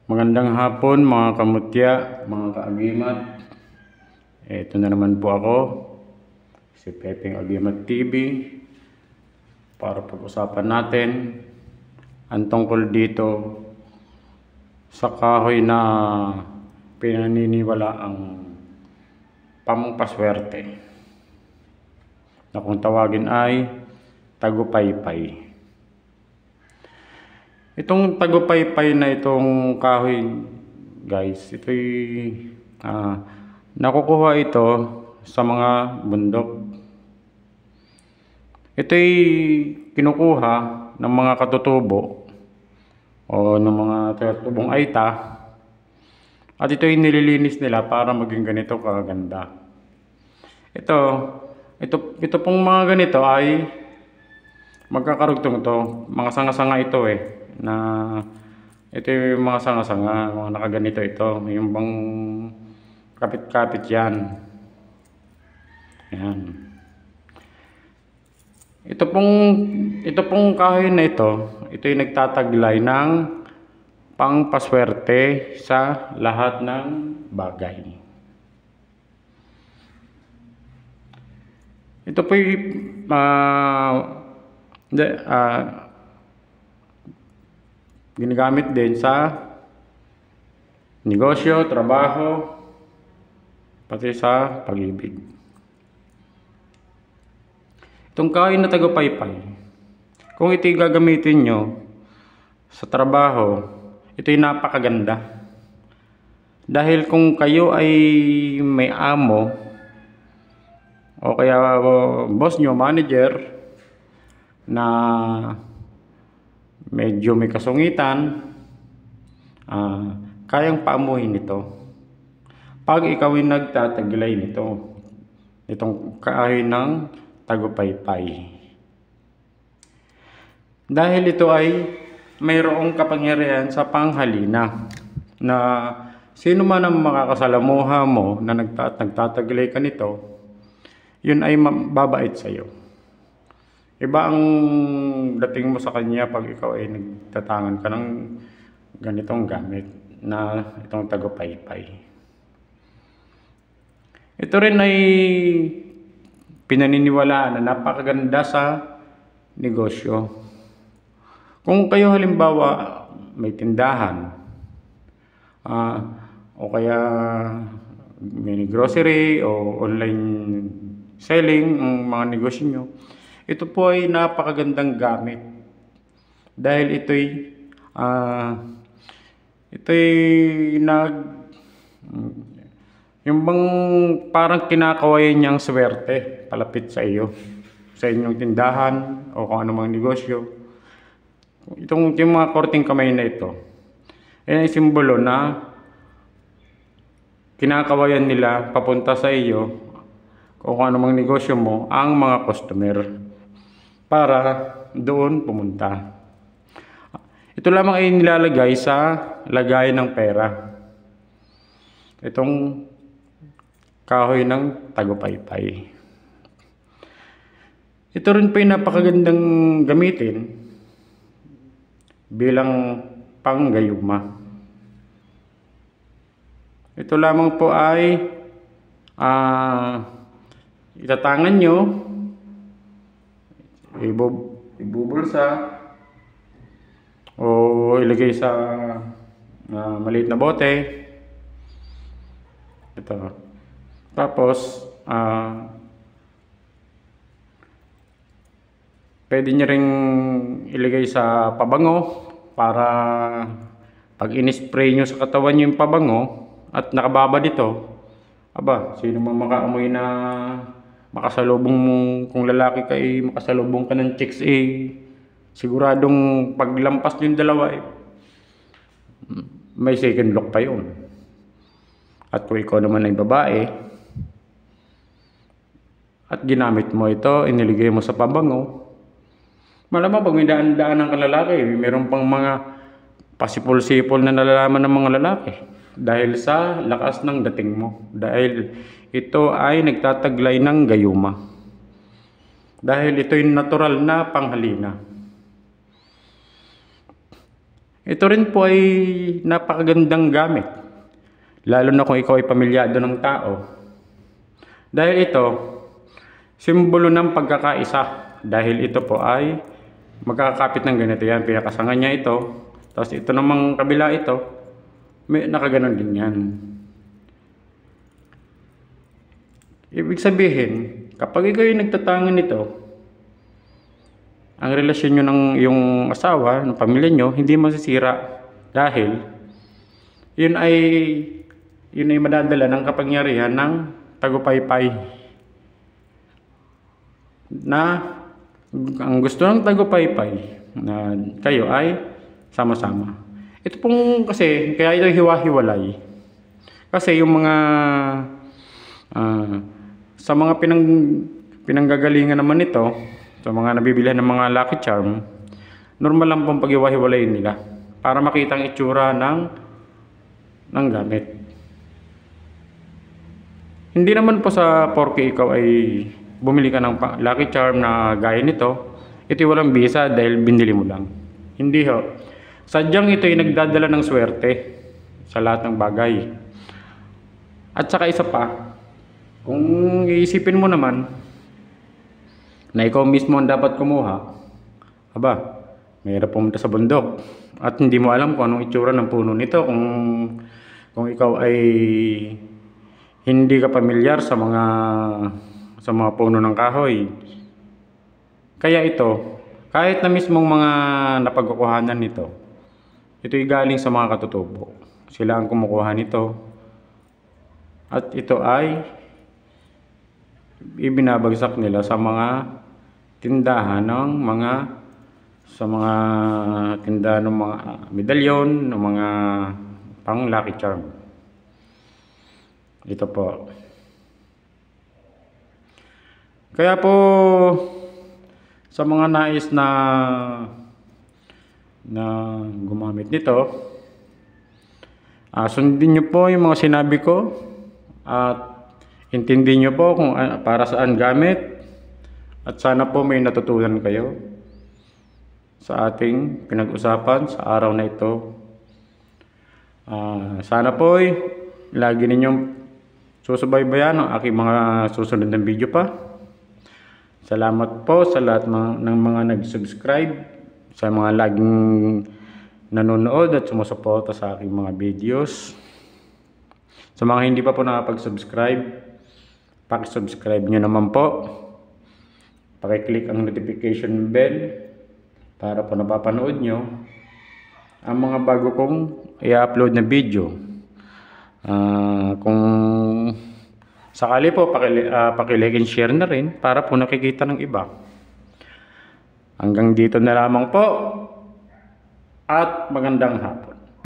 Magandang hapon mga kamutya, mga kaagimat. Ito na naman po ako, si Pepeng Agimat TV, para pag-usapan natin ang tungkol dito sa kahoy na pinaniniwala ang pampaswerte, na kung tawagin ay tagupaypay. Itong tagupaypay na itong kahoy, guys, ito'y nakukuha ito sa mga bundok. Ito'y kinukuha ng mga katutubo o ng mga katutubong aita, at ito'y nililinis nila para maging ganito kaganda. Ito pong mga ganito ay magkakarugtong to. Mga sanga-sanga ito na ito yung mga sanga-sanga, mga nakaganito ito, yung bang kapit-kapit yan. Yan. Ito pong kahoy na ito yung nagtataglay ng pangpaswerte sa lahat ng bagay. Ito po ginagamit din sa negosyo, trabaho, pati sa pag-ibig. Itong kahoy na tagupaypay, kung ito'y gagamitin nyo sa trabaho, ito'y napakaganda. Dahil kung kayo ay may amo, o kaya boss nyo, manager, na medyo may kasungitan, kayang paamuhin ito pag ikaw ay nagtataglay nito, itong kahoy ng tagupaypay. Dahil ito ay mayroong kapangyarihan sa panghalina, na sino man ang makakasalamuha mo na nagtataglay ka nito, yun ay mababait sa iyo. Iba ang dating mo sa kanya pag ikaw ay nagtatangan ka ng ganitong gamit na itong tagupaypay. Ito rin ay pinaniniwalaan na napakaganda sa negosyo. Kung kayo halimbawa may tindahan, o kaya may grocery o online selling ang mga negosyo nyo, ito po ay napakagandang gamit. Dahil yung bang parang kinakawayan niyang swerte palapit sa iyo, sa inyong tindahan o kung anong mga negosyo. Yung mga korting kamay na ito, ay simbolo na kinakawayan nila papunta sa iyo o kung anong mga negosyo mo ang mga customer, para doon pumunta. Ito lamang ay nilalagay sa lagayan ng pera, itong kahoy ng tagupaypay. Ito rin po ay napakagandang gamitin bilang panggayuma. Ito lamang po ay itatangan nyo, ibubulsa o ilagay sa maliit na bote. Ito. Tapos pwede nyo ring ilagay sa pabango, para pag in-spray nyo sa katawan nyo yung pabango at nakababa dito, sino mang makaamoy na makasalubong mo, kung lalaki ka makasalubong ka ng chicks, siguradong paglampas yung dalawa may second look pa yun. At kung ikaw naman ay babae at ginamit mo ito, iniligay mo sa pabango, malamang pag may daan-daan ng lalaki, meron pang mga pasipol-sipol na nalalaman ng mga lalaki dahil sa lakas ng dating mo. Dahil ito ay nagtataglay ng gayuma. Dahil ito yung natural na panghalina. Ito rin po ay napakagandang gamit, lalo na kung ikaw ay pamilyado ng tao. Dahil ito, simbolo ng pagkakaisa. Dahil ito po ay magkakapit ng ganito yan. Pinakasanga niya ito. Tapos ito namang kabila ito, may nakaganon din yan. Ibig sabihin, kapag ikaw yung nagtatangan nito, ang relasyon nyo ng yung asawa, ng pamilya nyo, hindi masisira. Dahil, yun ay madadala ng kapangyarihan ng tagupaypay. Na, ang gusto ng tagupaypay, na kayo ay sama-sama. Ito pong kasi, kaya ito hiwa-hiwalay. Kasi yung mga, sa mga pinanggagalingan naman ito, sa mga nabibilihan ng mga Lucky Charm, normal lang pong pag-iwa-hiwalayin nila para makita ang itsura ng gamit. Hindi naman po sa porke ikaw ay bumili ka ng Lucky Charm na gaya nito, ito'y walang bisa dahil binili mo lang. Hindi ho. Sadyang ito ay nagdadala ng swerte sa lahat ng bagay. At saka isa pa, kung iisipin mo naman na ikaw mismo ang dapat kumuha, aba, mahirap pumunta sa bundok at hindi mo alam kung anong itsura ng puno nito kung ikaw ay hindi ka pamilyar sa mga puno ng kahoy. Kaya ito, kahit na mismong mga napagkukuhanan nito, ito'y galing sa mga katutubo. Sila ang kumukuha nito. At ito ay ibinabagsak nila sa mga tindahan ng mga tindahan ng mga medalyon, ng mga pang Lucky Charm. Ito po. Kaya po sa mga nais na gumamit nito, sundin nyo po yung mga sinabi ko at intindihin nyo po kung para saan gamit. At sana po may natutunan kayo sa ating pinag-usapan sa araw na ito. Sana po lagi ninyong susubaybayan ang aking mga susunod na video pa. Salamat po sa lahat ng mga nag-subscribe, sa mga laging nanonood at sumusuporta sa aking mga videos. Sa mga hindi pa po nakapag-subscribe, paki-subscribe nyo naman po. Paki-click ang notification bell para po napapanood nyo ang mga bago kong i-upload na video. Kung sakali po, paki-like and share na rin para po nakikita ng iba. Hanggang dito na lamang po at magandang hapon.